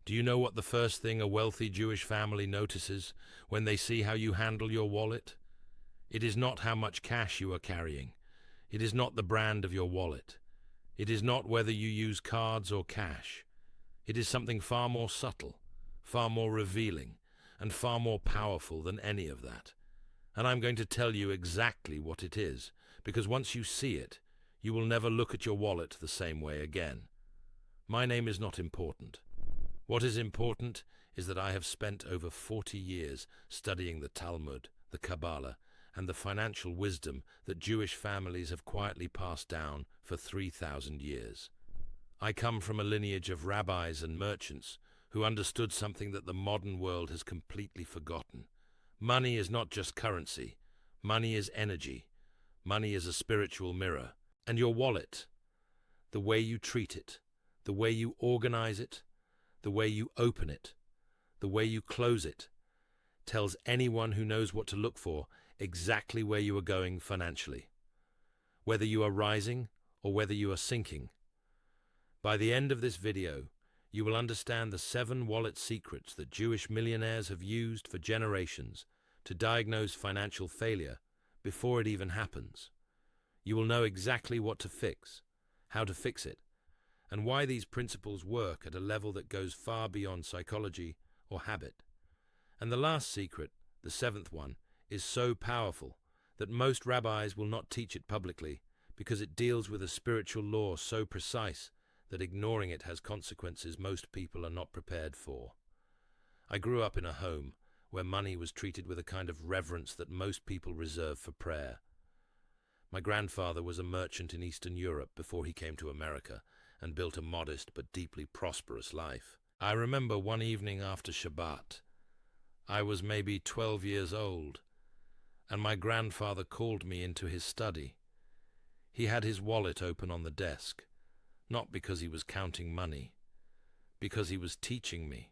Do you know what the first thing a wealthy Jewish family notices when they see how you handle your wallet? It is not how much cash you are carrying. It is not the brand of your wallet. It is not whether you use cards or cash. It is something far more subtle, far more revealing, and far more powerful than any of that. And I'm going to tell you exactly what it is, because once you see it, you will never look at your wallet the same way again. My name is not important. What is important is that I have spent over 40 years studying the Talmud, the Kabbalah, and the financial wisdom that Jewish families have quietly passed down for 3,000 years. I come from a lineage of rabbis and merchants who understood something that the modern world has completely forgotten. Money is not just currency. Money is energy. Money is a spiritual mirror. And your wallet, the way you treat it, the way you organize it, the way you open it, the way you close it, tells anyone who knows what to look for exactly where you are going financially, whether you are rising or whether you are sinking. By the end of this video, you will understand the 7 wallet secrets that Jewish millionaires have used for generations to diagnose financial failure before it even happens. You will know exactly what to fix, how to fix it, and why these principles work at a level that goes far beyond psychology or habit. And the last secret, the 7th one, is so powerful that most rabbis will not teach it publicly because it deals with a spiritual law so precise that ignoring it has consequences most people are not prepared for. I grew up in a home where money was treated with a kind of reverence that most people reserve for prayer. My grandfather was a merchant in Eastern Europe before he came to America and built a modest but deeply prosperous life. I remember one evening after Shabbat. I was maybe 12 years old, and my grandfather called me into his study. He had his wallet open on the desk, not because he was counting money, because he was teaching me.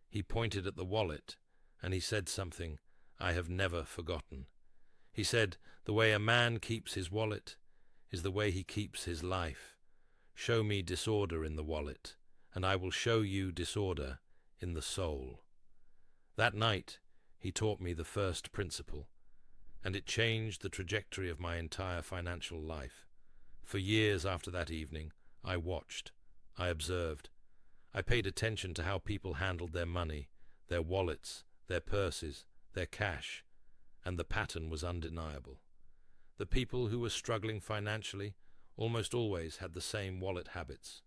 He pointed at the wallet, and he said something I have never forgotten. He said, "The way a man keeps his wallet is the way he keeps his life. Show me disorder in the wallet, and I will show you disorder in the soul." That night, he taught me the first principle, and it changed the trajectory of my entire financial life. For years after that evening, I watched, I observed, I paid attention to how people handled their money, their wallets, their purses, their cash, and the pattern was undeniable. The people who were struggling financially almost always had the same wallet habits.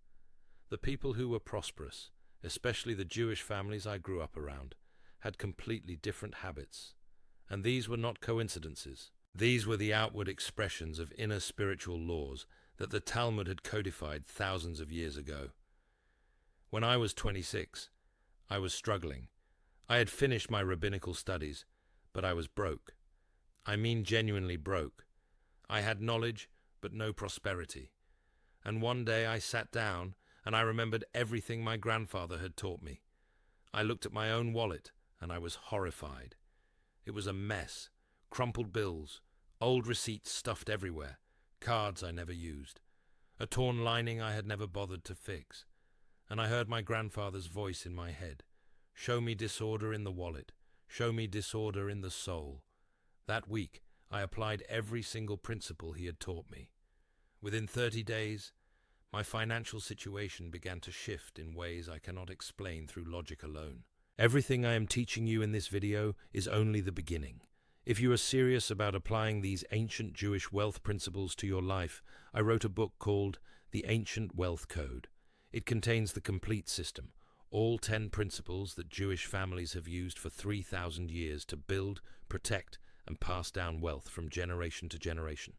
The people who were prosperous, especially the Jewish families I grew up around, had completely different habits, and these were not coincidences. These were the outward expressions of inner spiritual laws that the Talmud had codified thousands of years ago. When I was 26, I was struggling. I had finished my rabbinical studies, but I was broke. I mean genuinely broke. I had knowledge, but no prosperity. And one day I sat down, and I remembered everything my grandfather had taught me. I looked at my own wallet, and I was horrified. It was a mess, crumpled bills, old receipts stuffed everywhere, cards I never used, a torn lining I had never bothered to fix. And I heard my grandfather's voice in my head, "Show me disorder in the wallet, show me disorder in the soul." That week, I applied every single principle he had taught me. Within 30 days, my financial situation began to shift in ways I cannot explain through logic alone. Everything I am teaching you in this video is only the beginning. If you are serious about applying these ancient Jewish wealth principles to your life, I wrote a book called The Ancient Wealth Code. It contains the complete system, all 10 principles that Jewish families have used for 3,000 years to build, protect, and pass down wealth from generation to generation.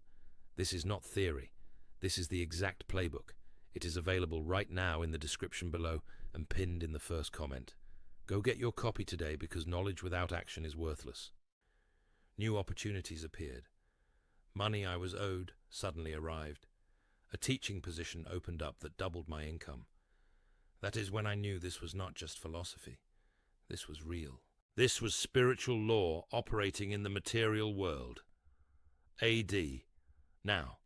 This is not theory. This is the exact playbook. It is available right now in the description below and pinned in the first comment. Go get your copy today because knowledge without action is worthless. New opportunities appeared. Money I was owed suddenly arrived. A teaching position opened up that doubled my income. That is when I knew this was not just philosophy. This was real. This was spiritual law operating in the material world. AD. Now,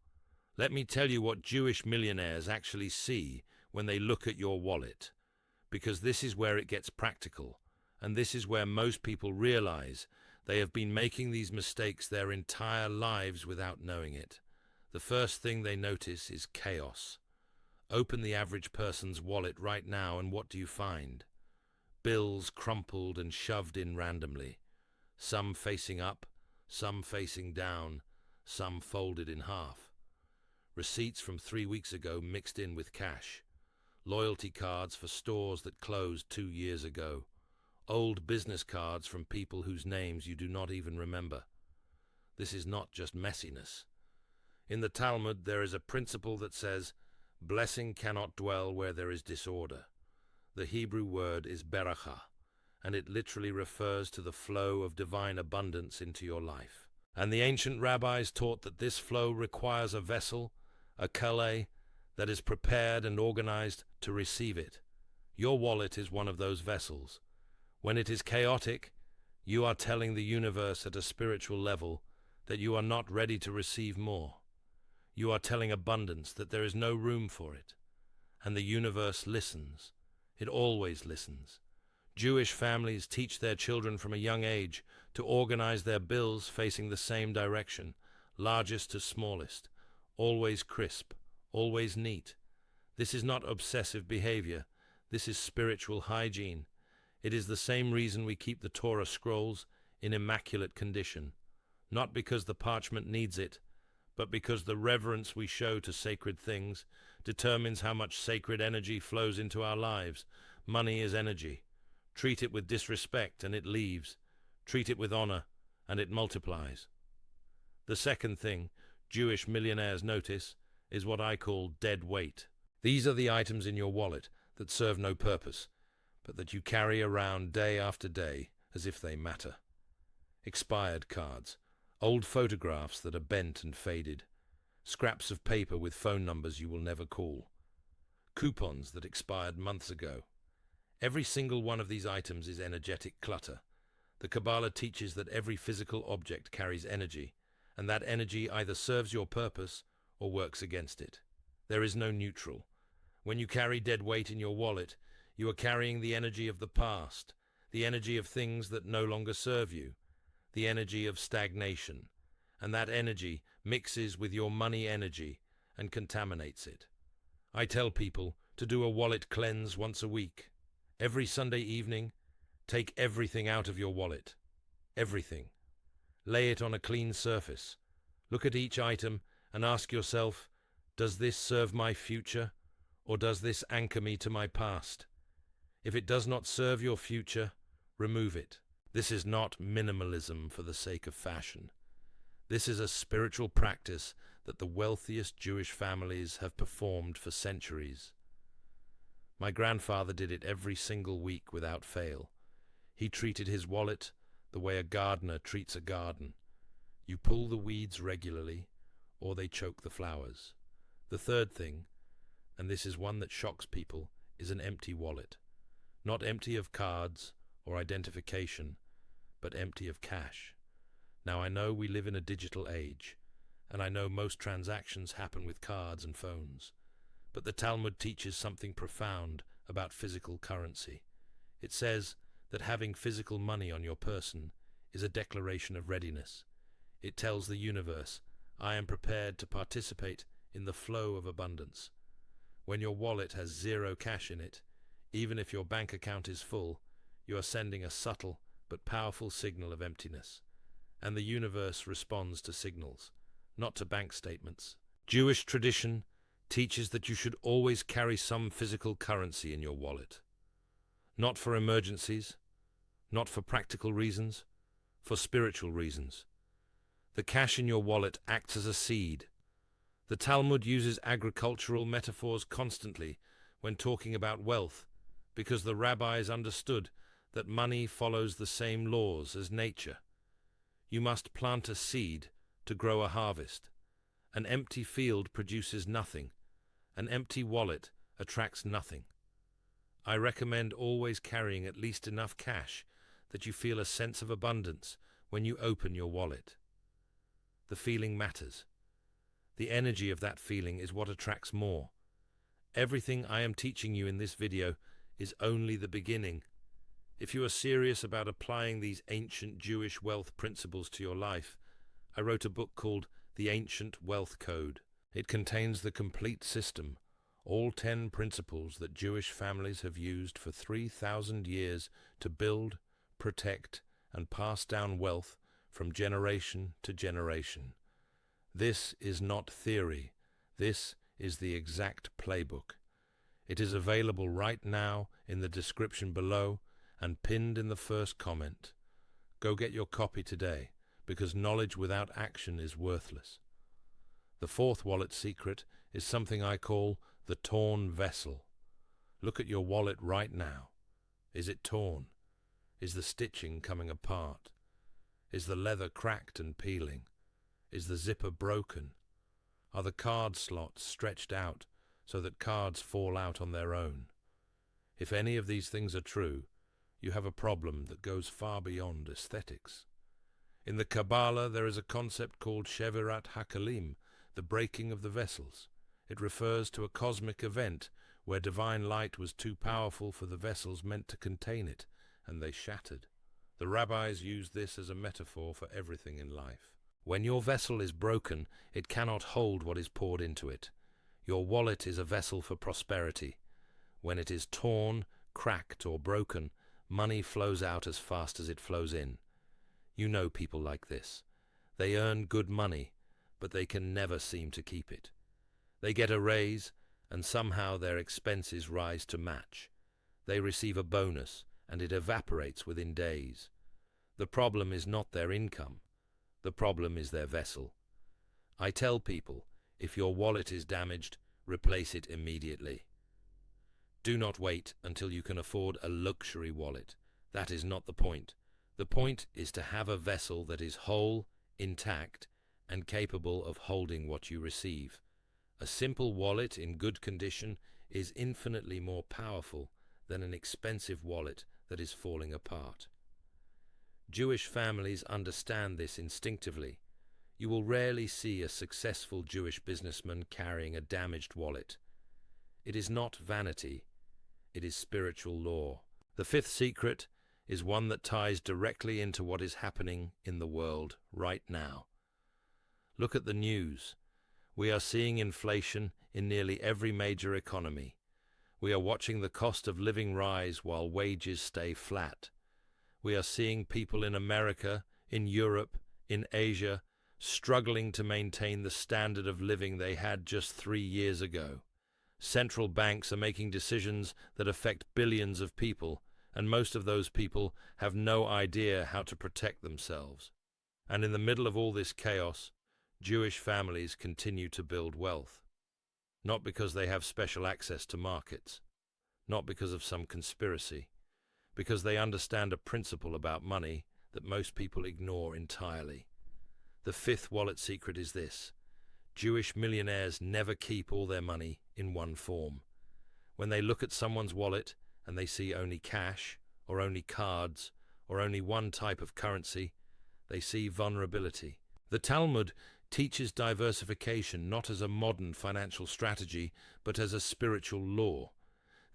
let me tell you what Jewish millionaires actually see when they look at your wallet. because this is where it gets practical, and this is where most people realize they have been making these mistakes their entire lives without knowing it. The first thing they notice is chaos. Open the average person's wallet right now, and what do you find? Bills crumpled and shoved in randomly, some facing up, some facing down, some folded in half. Receipts from 3 weeks ago mixed in with cash. Loyalty cards for stores that closed 2 years ago. Old business cards from people whose names you do not even remember. This is not just messiness. In the Talmud, there is a principle that says, blessing cannot dwell where there is disorder. The Hebrew word is berakah, and it literally refers to the flow of divine abundance into your life. And the ancient rabbis taught that this flow requires a vessel, a kaleh, that is prepared and organized to receive it. Your wallet is one of those vessels. When it is chaotic, you are telling the universe at a spiritual level that you are not ready to receive more. You are telling abundance that there is no room for it. And the universe listens. It always listens. Jewish families teach their children from a young age to organize their bills facing the same direction, largest to smallest, always crisp, always neat. This is not obsessive behavior. This is spiritual hygiene. It is the same reason we keep the Torah scrolls in immaculate condition, not because the parchment needs it, but because the reverence we show to sacred things determines how much sacred energy flows into our lives. Money is energy. Treat it with disrespect and it leaves. Treat it with honor and it multiplies. The second thing Jewish millionaires notice is what I call dead weight. These are the items in your wallet that serve no purpose, but that you carry around day after day as if they matter. Expired cards, old photographs that are bent and faded, scraps of paper with phone numbers you will never call, coupons that expired months ago. Every single one of these items is energetic clutter. The Kabbalah teaches that every physical object carries energy, and that energy either serves your purpose or works against it. There is no neutral. When you carry dead weight in your wallet, you are carrying the energy of the past, the energy of things that no longer serve you, the energy of stagnation, and that energy mixes with your money energy and contaminates it. I tell people to do a wallet cleanse once a week. Every Sunday evening, take everything out of your wallet. Everything. Lay it on a clean surface. Look at each item and ask yourself, does this serve my future, or does this anchor me to my past? If it does not serve your future, remove it. This is not minimalism for the sake of fashion. This is a spiritual practice that the wealthiest Jewish families have performed for centuries. My grandfather did it every single week without fail. He treated his wallet the way a gardener treats a garden. You pull the weeds regularly, or they choke the flowers. The third thing, and this is one that shocks people, is an empty wallet. Not empty of cards or identification, but empty of cash. Now I know we live in a digital age, and I know most transactions happen with cards and phones. But the Talmud teaches something profound about physical currency. It says that having physical money on your person is a declaration of readiness. It tells the universe, I am prepared to participate in the flow of abundance. When your wallet has zero cash in it, even if your bank account is full, you are sending a subtle but powerful signal of emptiness. And the universe responds to signals, not to bank statements. Jewish tradition teaches that you should always carry some physical currency in your wallet. Not for emergencies, not for practical reasons, for spiritual reasons. The cash in your wallet acts as a seed. The Talmud uses agricultural metaphors constantly when talking about wealth, because the rabbis understood that money follows the same laws as nature. You must plant a seed to grow a harvest. An empty field produces nothing. An empty wallet attracts nothing. I recommend always carrying at least enough cash that you feel a sense of abundance when you open your wallet. The feeling matters. The energy of that feeling is what attracts more. Everything I am teaching you in this video is only the beginning. If you are serious about applying these ancient Jewish wealth principles to your life, I wrote a book called The Ancient Wealth Code. It contains the complete system, all 10 principles that Jewish families have used for 3,000 years to build, protect, and pass down wealth from generation to generation. This is not theory. This is the exact playbook. It is available right now in the description below and pinned in the first comment. Go get your copy today, because knowledge without action is worthless. The fourth wallet secret is something I call the torn vessel. Look at your wallet right now. Is it torn? Is the stitching coming apart? Is the leather cracked and peeling? Is the zipper broken? Are the card slots stretched out so that cards fall out on their own? If any of these things are true, you have a problem that goes far beyond aesthetics. In the Kabbalah, there is a concept called Shevirat HaKalim, the breaking of the vessels. It refers to a cosmic event where divine light was too powerful for the vessels meant to contain it, and they shattered. The rabbis use this as a metaphor for everything in life. When your vessel is broken, it cannot hold what is poured into it. Your wallet is a vessel for prosperity. When it is torn, cracked, or broken, money flows out as fast as it flows in. You know people like this. They earn good money, but they can never seem to keep it. They get a raise, and somehow their expenses rise to match. They receive a bonus, and it evaporates within days. The problem is not their income. The problem is their vessel. I tell people, if your wallet is damaged, replace it immediately. Do not wait until you can afford a luxury wallet. That is not the point. The point is to have a vessel that is whole, intact, and capable of holding what you receive. A simple wallet in good condition is infinitely more powerful than an expensive wallet that is falling apart. Jewish families understand this instinctively. You will rarely see a successful Jewish businessman carrying a damaged wallet. It is not vanity. It is spiritual law. The fifth secret is one that ties directly into what is happening in the world right now. Look at the news. We are seeing inflation in nearly every major economy. We are watching the cost of living rise while wages stay flat. We are seeing people in America, in Europe, in Asia, struggling to maintain the standard of living they had just 3 years ago. Central banks are making decisions that affect billions of people, and most of those people have no idea how to protect themselves. And in the middle of all this chaos, Jewish families continue to build wealth. Not because they have special access to markets, not because of some conspiracy, because they understand a principle about money that most people ignore entirely. The fifth wallet secret is this: Jewish millionaires never keep all their money in one form. When they look at someone's wallet and they see only cash, or only cards, or only one type of currency, they see vulnerability. The Talmud teaches diversification not as a modern financial strategy, but as a spiritual law.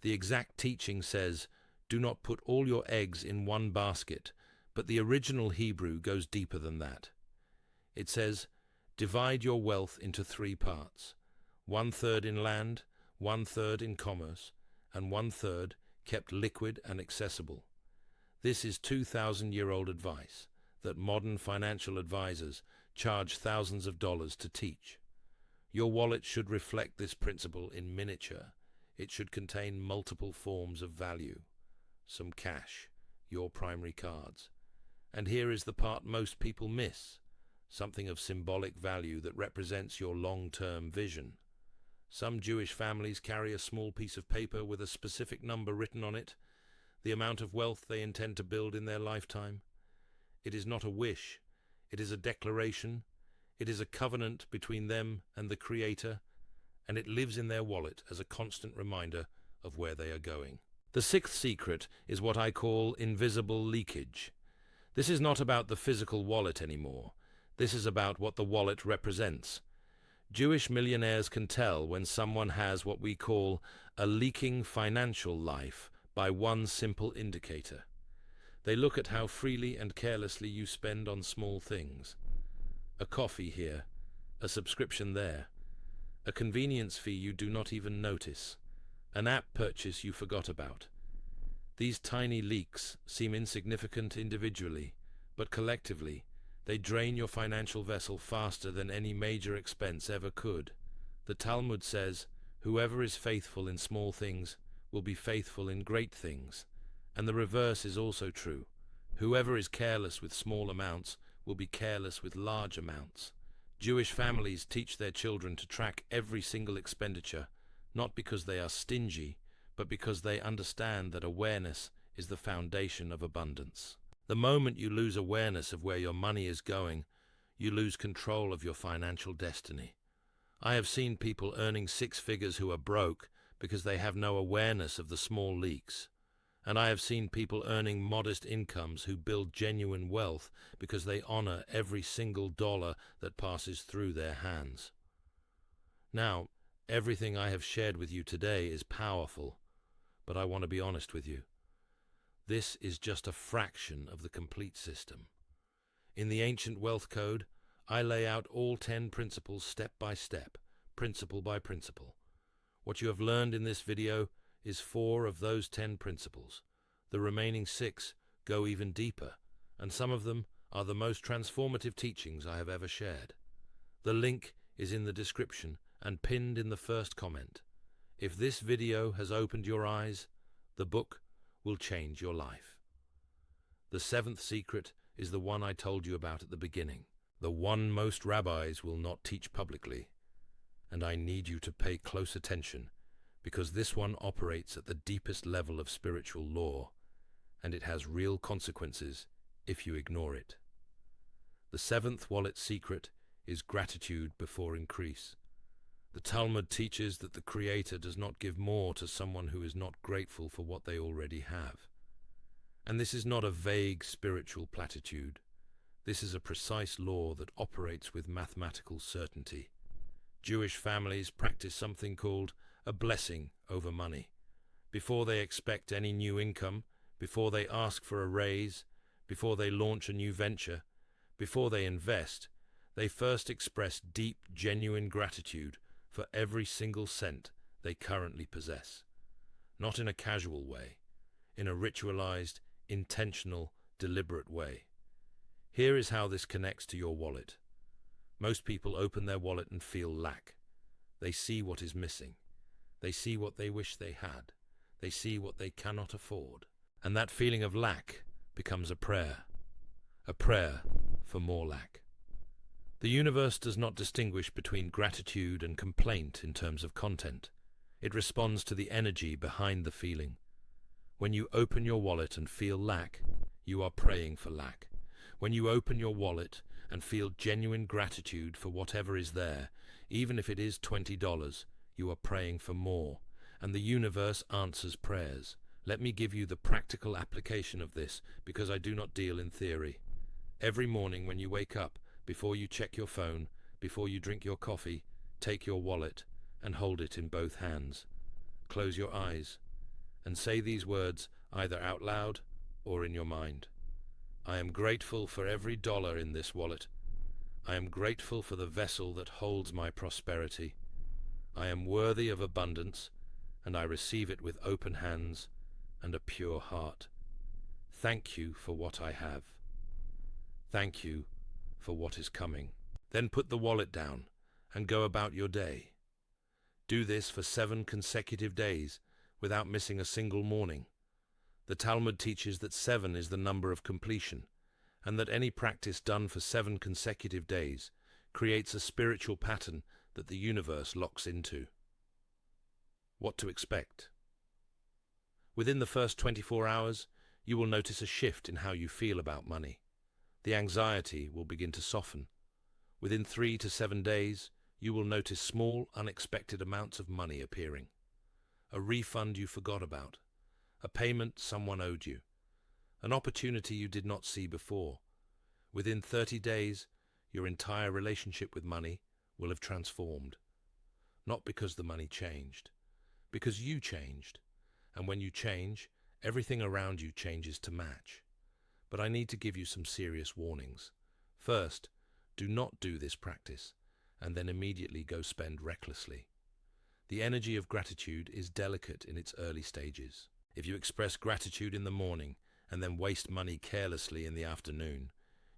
The exact teaching says, do not put all your eggs in one basket, but the original Hebrew goes deeper than that. It says, divide your wealth into 3 parts, 1/3 in land, 1/3 in commerce, and 1/3 kept liquid and accessible. This is 2,000-year-old advice that modern financial advisors charge thousands of dollars to teach. Your wallet should reflect this principle in miniature. It should contain multiple forms of value. Some cash, your primary cards. And here is the part most people miss: something of symbolic value that represents your long-term vision. Some Jewish families carry a small piece of paper with a specific number written on it, the amount of wealth they intend to build in their lifetime. It is not a wish. It is a declaration. It is a covenant between them and the Creator, and it lives in their wallet as a constant reminder of where they are going. The sixth secret is what I call invisible leakage. This is not about the physical wallet anymore. This is about what the wallet represents. Jewish millionaires can tell when someone has what we call a leaking financial life by one simple indicator. They look at how freely and carelessly you spend on small things. A coffee here, a subscription there, a convenience fee you do not even notice, an app purchase you forgot about. These tiny leaks seem insignificant individually, but collectively, they drain your financial vessel faster than any major expense ever could. The Talmud says, "Whoever is faithful in small things will be faithful in great things." And the reverse is also true. Whoever is careless with small amounts will be careless with large amounts. Jewish families teach their children to track every single expenditure, not because they are stingy, but because they understand that awareness is the foundation of abundance. The moment you lose awareness of where your money is going, you lose control of your financial destiny. I have seen people earning six figures who are broke because they have no awareness of the small leaks. And I have seen people earning modest incomes who build genuine wealth because they honor every single dollar that passes through their hands. Now, everything I have shared with you today is powerful, but I want to be honest with you. This is just a fraction of the complete system. In the ancient wealth code, I lay out all 10 principles step by step, principle by principle. What you have learned in this video is 4 of those 10 principles. The remaining 6 go even deeper, and some of them are the most transformative teachings I have ever shared. The link is in the description and pinned in the first comment. If this video has opened your eyes, the book will change your life. The 7th secret is the one I told you about at the beginning, the one most rabbis will not teach publicly, and I need you to pay close attention, because this one operates at the deepest level of spiritual law, and it has real consequences if you ignore it. The 7th wallet secret is gratitude before increase. The Talmud teaches that the Creator does not give more to someone who is not grateful for what they already have. And this is not a vague spiritual platitude. This is a precise law that operates with mathematical certainty. Jewish families practice something called a blessing over money. Before they expect any new income, before they ask for a raise, before they launch a new venture, before they invest, they first express deep, genuine gratitude for every single cent they currently possess. Not in a casual way, in a ritualized, intentional, deliberate way. Here is how this connects to your wallet. Most people open their wallet and feel lack. They see what is missing. They see what they wish they had. They see what they cannot afford. And that feeling of lack becomes a prayer for more lack. The universe does not distinguish between gratitude and complaint in terms of content. It responds to the energy behind the feeling. When you open your wallet and feel lack, you are praying for lack. When you open your wallet and feel genuine gratitude for whatever is there, even if it is $20, you are praying for more, and the universe answers prayers. Let me give you the practical application of this, because I do not deal in theory. Every morning when you wake up, before you check your phone, before you drink your coffee, take your wallet and hold it in both hands. Close your eyes and say these words either out loud or in your mind. I am grateful for every dollar in this wallet. I am grateful for the vessel that holds my prosperity. I am worthy of abundance, and I receive it with open hands and a pure heart. Thank you for what I have. Thank you for what is coming. Then put the wallet down and go about your day. Do this for 7 consecutive days without missing a single morning. The Talmud teaches that 7 is the number of completion, and that any practice done for 7 consecutive days creates a spiritual pattern that the universe locks into. What to expect? Within the first 24 hours, you will notice a shift in how you feel about money. The anxiety will begin to soften. Within 3 to 7 days, you will notice small, unexpected amounts of money appearing. A refund you forgot about. A payment someone owed you. An opportunity you did not see before. Within 30 days, your entire relationship with money will have transformed. Not because the money changed, because you changed. And when you change, Everything around you changes to match. But I need to give you some serious warnings. First, do not do this practice, and then immediately go spend recklessly. The energy of gratitude is delicate in its early stages. If you express gratitude in the morning and then waste money carelessly in the afternoon,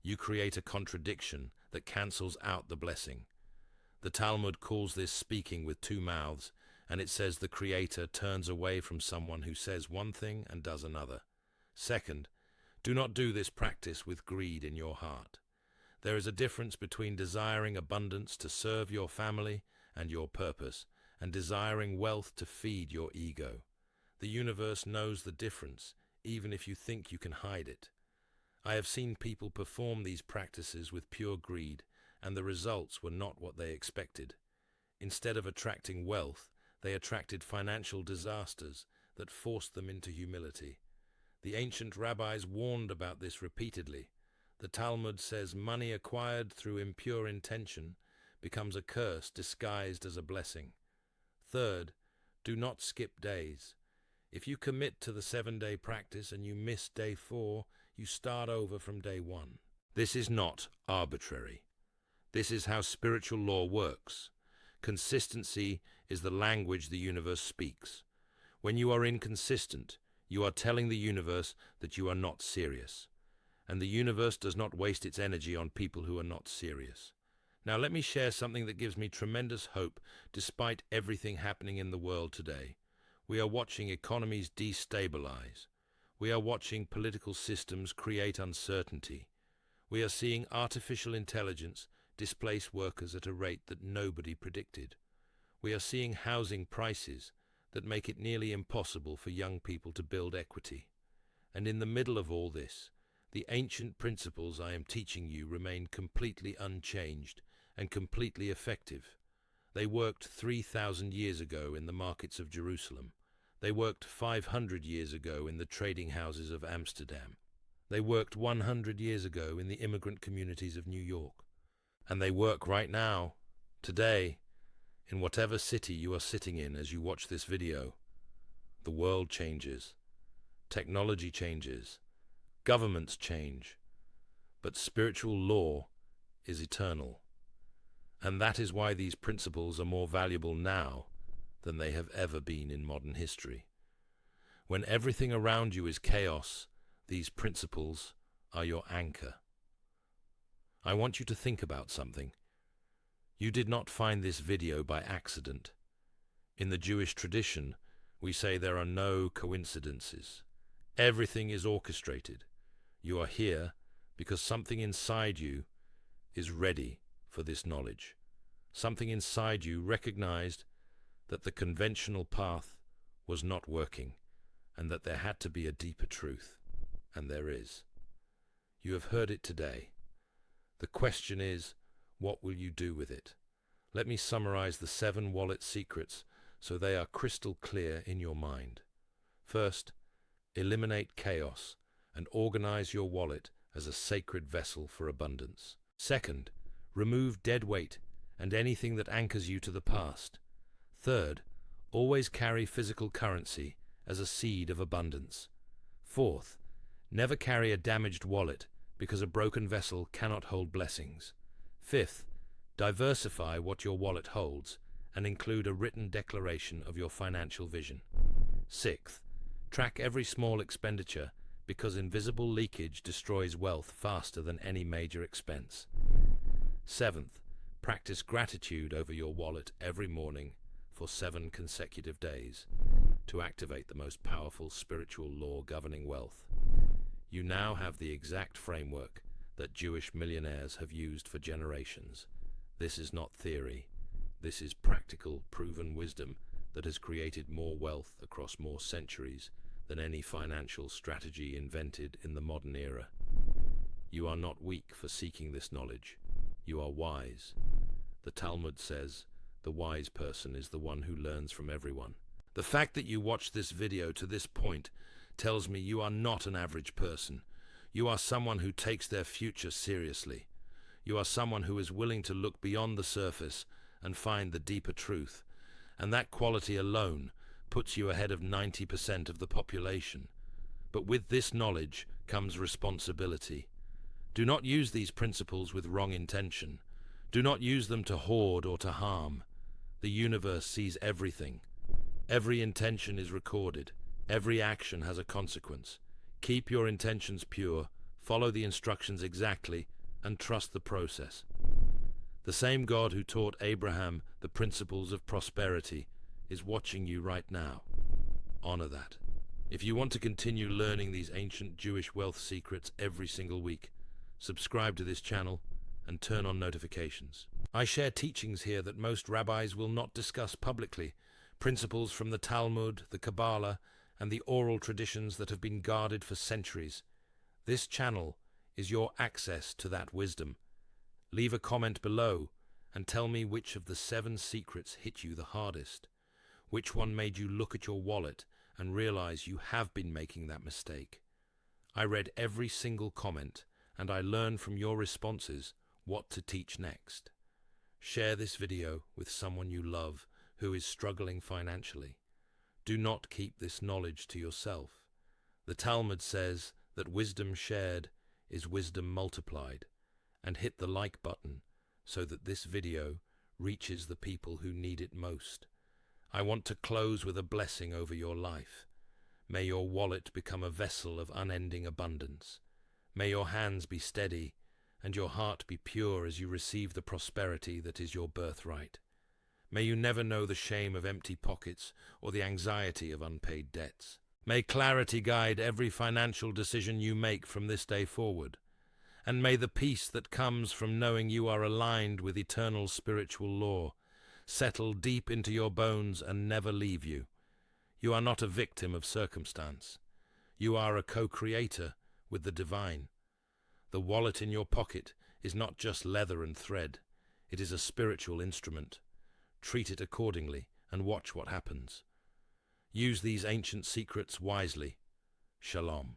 you create a contradiction that cancels out the blessing. The Talmud calls this speaking with two mouths, and it says the Creator turns away from someone who says one thing and does another. Second, do not do this practice with greed in your heart. There is a difference between desiring abundance to serve your family and your purpose, and desiring wealth to feed your ego. The universe knows the difference, even if you think you can hide it. I have seen people perform these practices with pure greed, and the results were not what they expected. Instead of attracting wealth, they attracted financial disasters that forced them into humility. The ancient rabbis warned about this repeatedly. The Talmud says money acquired through impure intention becomes a curse disguised as a blessing. Third, do not skip days. If you commit to the 7-day practice and you miss day 4, you start over from day 1. This is not arbitrary. This is how spiritual law works. Consistency is the language the universe speaks. When you are inconsistent, you are telling the universe that you are not serious. And the universe does not waste its energy on people who are not serious. Now let me share something that gives me tremendous hope despite everything happening in the world today. We are watching economies destabilize. We are watching political systems create uncertainty. We are seeing artificial intelligence displace workers at a rate that nobody predicted. We are seeing housing prices that make it nearly impossible for young people to build equity. And in the middle of all this, the ancient principles I am teaching you remain completely unchanged and completely effective. They worked 3,000 years ago in the markets of Jerusalem. They worked 500 years ago in the trading houses of Amsterdam. They worked 100 years ago in the immigrant communities of New York. And they work right now, today, in whatever city you are sitting in as you watch this video. The world changes. Technology changes. Governments change. But spiritual law is eternal. And that is why these principles are more valuable now than they have ever been in modern history. When everything around you is chaos, these principles are your anchor. I want you to think about something. You did not find this video by accident. In the Jewish tradition, we say there are no coincidences. Everything is orchestrated. You are here because something inside you is ready for this knowledge. Something inside you recognized that the conventional path was not working and that there had to be a deeper truth. And there is. You have heard it today. The question is, what will you do with it? Let me summarize the 7 wallet secrets so they are crystal clear in your mind. First, eliminate chaos and organize your wallet as a sacred vessel for abundance. Second, remove dead weight and anything that anchors you to the past. Third, always carry physical currency as a seed of abundance. Fourth, never carry a damaged wallet because a broken vessel cannot hold blessings. Fifth, diversify what your wallet holds and include a written declaration of your financial vision. Sixth, track every small expenditure because invisible leakage destroys wealth faster than any major expense. Seventh, practice gratitude over your wallet every morning for 7 consecutive days to activate the most powerful spiritual law governing wealth. You now have the exact framework that Jewish millionaires have used for generations. This is not theory. This is practical, proven wisdom that has created more wealth across more centuries than any financial strategy invented in the modern era. You are not weak for seeking this knowledge. You are wise. The Talmud says, the wise person is the one who learns from everyone. The fact that you watched this video to this point tells me you are not an average person. You are someone who takes their future seriously. You are someone who is willing to look beyond the surface and find the deeper truth. And that quality alone puts you ahead of 90% of the population. But with this knowledge comes responsibility. Do not use these principles with wrong intention. Do not use them to hoard or to harm. The universe sees everything. Every intention is recorded. Every action has a consequence. Keep your intentions pure, follow the instructions exactly, and trust the process. The same God who taught Abraham the principles of prosperity is watching you right now. Honor that. If you want to continue learning these ancient Jewish wealth secrets every single week, subscribe to this channel and turn on notifications. I share teachings here that most rabbis will not discuss publicly, principles from the Talmud, the Kabbalah, and the oral traditions that have been guarded for centuries. This channel is your access to that wisdom. Leave a comment below and tell me which of the 7 secrets hit you the hardest. Which one made you look at your wallet and realize you have been making that mistake? I read every single comment and I learned from your responses what to teach next. Share this video with someone you love who is struggling financially. Do not keep this knowledge to yourself. The Talmud says that wisdom shared is wisdom multiplied. And hit the like button so that this video reaches the people who need it most. I want to close with a blessing over your life. May your wallet become a vessel of unending abundance. May your hands be steady and your heart be pure as you receive the prosperity that is your birthright. May you never know the shame of empty pockets or the anxiety of unpaid debts. May clarity guide every financial decision you make from this day forward. And may the peace that comes from knowing you are aligned with eternal spiritual law settle deep into your bones and never leave you. You are not a victim of circumstance. You are a co-creator with the divine. The wallet in your pocket is not just leather and thread. It is a spiritual instrument. Treat it accordingly and watch what happens. Use these ancient secrets wisely. Shalom.